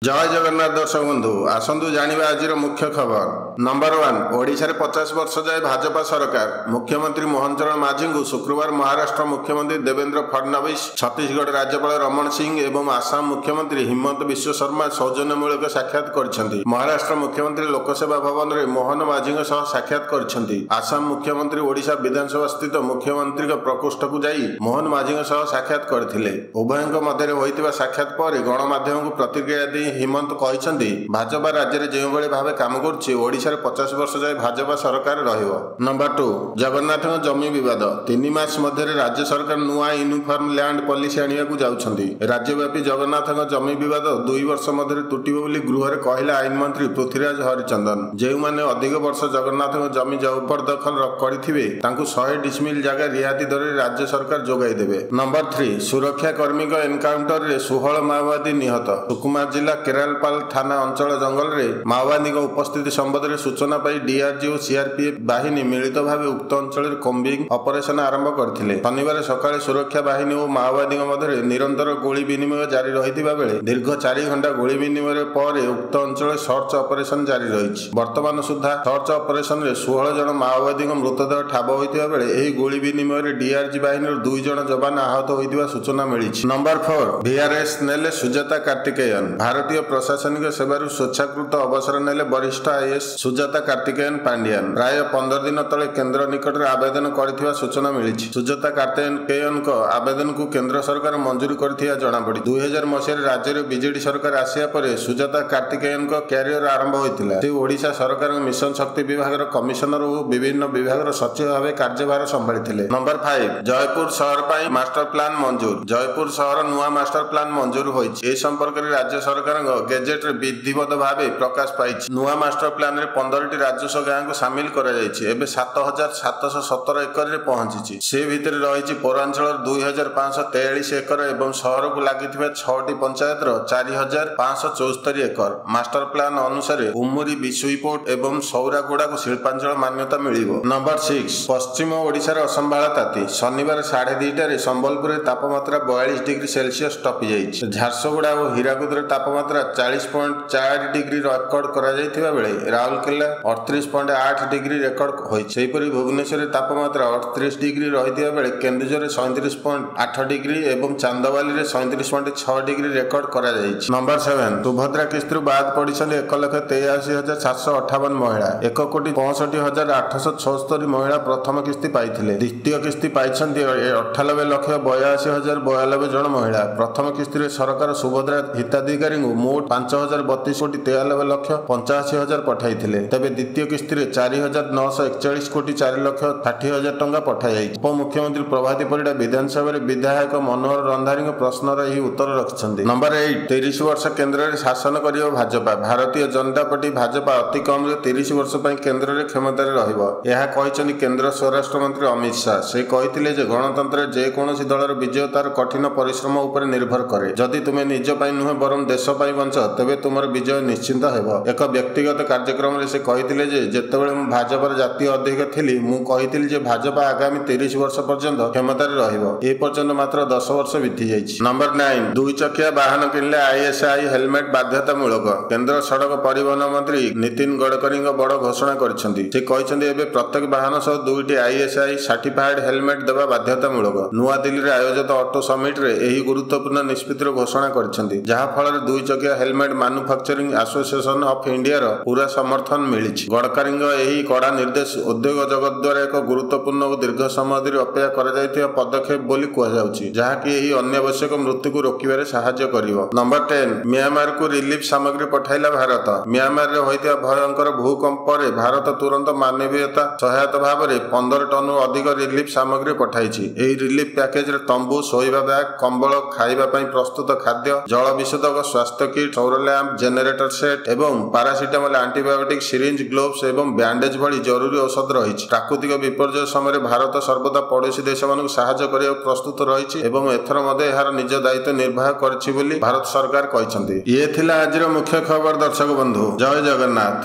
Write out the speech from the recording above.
जय जगन्नाथ दर्शक बंधु आसतु जानिबा आजिर मुख्य खबर। नंबर 1 ओडिशा रे 50 वर्ष जाए भाजपा सरकार। मुख्यमंत्री मोहन चरण माझी को शुक्रवार महाराष्ट्र मुख्यमंत्री देवेंद्र फडणवीस, छत्तीसगढ़ राज्यपाल रमण सिंह एवं आसाम मुख्यमंत्री हिमंत बिश्व शर्मा सौजन्यमूलक साक्षात करछन्ति। महाराष्ट्र मुख्यमंत्री लोकसेवा भवन रे मोहन माझी सह साक्षात करछन्ति। आसाम मुख्यमंत्री ओडिशा विधानसभा स्थित मुख्यमंत्री प्रकोष्ठ को जाई मोहन माझी सह साक्षात करथिले। उभयଙ୍କ ମଧ୍ୟରେ ହୋଇଥିବା ସାକ୍ଷାତ ପରେ ଗଣମାଧ୍ୟମକୁ ପ୍ରତିକ୍ରିୟା ଦେଇ हिमंत कहते भाजपा राज्य में जो भाव कम कर 50 वर्ष जाए भाजपा सरकार रहिबो। नंबर 2 जगन्नाथ जमी विवाद 3 मास मध्य राज्य सरकार नुआ यूनिफॉर्म लैंड पॉलिसी आने को जाउछन्ति। राज्यव्यापी जगन्नाथ जमी विवाद 2 वर्ष मध्य तुटिबो बोली गृह रे कहला आईन मंत्री पृथ्वीराज हरिचंदन। जो माने अधिक वर्ष जगन्नाथ जमी जबरदखल करथिबे तांकु 100 डिसमिल जगह रिहाती दर राज्य सरकार जोगाई देबे। नंबर 3 सुरक्षा कर्मी एनकाउंटर रे 16 माओवादी निहत। सुकुमा जिला केरालपाल थाना अंचल जंगल में माओवादी उपस्थिति संबंध में सूचना पाई डीआरजी और सीआरपीएफ बाहिनी मिलित भाव उक्त अंचल कोम्बिंग ऑपरेशन आरंभ करथिले। शनिवार सकाळे सुरक्षा बाहिनी और माओवादी मध्य निरंतर गोली विनिमय जारी रहिथिबा बेले दीर्घ 4 घंटा गोली विनिमय पर उक्त अंचल सर्च ऑपरेशन जारी रही। वर्तमान सुधा सर्च ऑपरेशन में 16 जन माओवादी मृतदेह ठाब होइथिबा बेले एही गोली विनिमय में डीआरजी बाहिनी 2 जन जवान आहत होइथिबा सूचना मिली। नंबर 4 वीआरएस नेले सुजाता कार्तिकेयन। भारतीय प्रशासनिक सेवारू स्वेच्छाकृत अवसर नेले वरिष्ठ आईएएस सुजाता कार्तिकेयन पांड्यान। प्राय 15 दिन तले केंद्र निकट में आवेदन कर सूचना मिली। सुजाता कार्तिकेयन आवेदन को केंद्र सरकार मंजूरी कर जनापड़ी। 2000 मसीह राज्य में बीजेडी सरकार आसिया पर सुजाता कार्तिकेयन क्यारियर आरंभ होता। से ओडिशा सरकार मिशन शक्ति विभाग कमिशनर और विभिन्न विभाग सचिव भाव कार्यभार संभाली। नंबर 5 जयपुर शहर पर मास्टर प्लान मंजूर। जयपुर शहर नुआ मास्टर प्लान मंजूर होइछि। ए संपर्क में राज्य सरकार गेजेट रे विधिवत भाव प्रकाश पाई। नुआ मास्टर प्लान रे 15टी राजस्व गाँ को सामिल कर 7717 एकर रे पहुंची। से भितर रही पौरांचल 2543 एकर एवं शहर को लगी 6टी पंचायत 4574 एकर। मास्टर प्लान अनुसार उमुरी बिशुईपोर्ट एवं सौरागुड़ा को शिल्पांचल मान्यता मिलिबो। नंबर 6 पश्चिम ओडिशार असंभाला ताती। शनिवार 2:30 संबलपुर तापमात्रा 42 डिग्री सेल्सियस टपी जाइछि। झारसुगुड़ा और हीराकुद तापमात्रा 40.4 डिग्री रेकर्ड करा जायथिबा बेले राउरकेला 38.8 डिग्री रेकर्ड होइछि। भुवनेश्वर तापमात्रा 38 डिग्री रहिथिबा बेले केन्दुझर 37.8 डिग्री एवं चांदवाली रे 37.6 डिग्री रेकर्ड करा जायछि। नंबर 7 सुभद्रा किस्तु बाद पड़िछन्ति 1,83,758 महिला। 1,65,876 महिला प्रथम किस्ती पाइथिले। द्वितीय किस्ती पाइछन्ति 98,82,092 जन महिला। प्रथम किस्ती रे सरकार सुभद्रा हिताधिकारी मोट 5,32,93,85,000 पठाई। तेबे द्वितीय किस्ती रे 4,941,04,60,000 टंका पठाई। उपमुख्यमंत्री प्रभाती परिडा विधानसभा विधायक मनोहर रंधारी प्रश्नर यही उत्तर रखिछन्ति। नंबर 8 30 वर्ष केंद्र में शासन करियो भाजपा। भारतीय जनता पार्टी भाजपा अति कम 30 वर्ष केंद्र में क्षमतार रहिबो। यह कहिछन्ति केंद्र स्वराष्ट्र मंत्री अमित शाह। से कहिथिले जे गणतंत्र जेकोसी दलर विजय तार कठिन परिश्रम उपर निर्भर करे। जदि तुमे निज पई नुहे बरम देश पई बंच तेबे तुमर विजय निश्चिंत हेबो। एक व्यक्तिगत कार्यक्रम रे से कहिथिले जे जेतेबेले मु भाजपार जातीय अध्यक्ष थिली मु कहिथिली जे भाजपा आगामी 30 वर्ष पर्यंत क्षमतार रहिबो। ए पर्यंत मात्र 10 वर्ष बीती जाइछि। नंबर 9 दुई चकिया वाहन किनले आईएसआई हेलमेट बाध्यतामूलक। केंद्र सड़क परिवहन मंत्री नितिन गडकरी बड़ घोषणा କରିଛନ୍ତି। से कहिଛନ୍ତି एबे प्रत्येक वाहन सह 2टी आईएसआई सर्टिफाइड हेलमेट देबा बाध्यतामूलक। नुआ दिल्ली रे आयोजित ऑटो समिट रे एही गुरुत्वपूर्ण निष्पत्तिर घोषणा କରିଛନ୍ତି। जहा फल दुई चकिया helmet manufacturing association of India रो पूरा समर्थन मिली। गडकरी यही कड़ा निर्देश उद्योग जगत द्वारा एक गुरुत्वपूर्ण और दीर्घ समय धरी अपेक्षा कर पदक्षेप बोली कहुछि, जहाँकि यही अनावश्यक मृत्यु को रोकबार साहाय्य करिवो। नंबर 10 म्यांमार को रिलीफ सामग्री पठाइला भारत। म्यांमार रे होइतिबा भयंकर भूकंप रे भारत तुरंत मानवीयता सहायता भाव में 15 टन अधिक रिलीफ सामग्री पठाइछि। एही रिलीफ पैकेज रे तंबू, शोइबा बैग, कंबल, खाइबा पई प्रस्तुत खाद्य, जल विशोधक, स्वास्थ्य किट, सौर लैंप, जेनेरेटर सेट एवं पारासिटामोल, एंटीबायोटिक, सिरिंज, ग्लोव्स एवं बैंडेज भली जरूरी औषध रही। प्राकृतिक विपर्यय समय भारत सर्वदा पड़ोशी देश मानक साहाय्य करने प्रस्तुत रही एवं एथर यार निज दायित्व निर्वाह कर भारत सरकार कहते। ये थिला आजिर मुख्य खबर। दर्शक बंधु जय जगन्नाथ।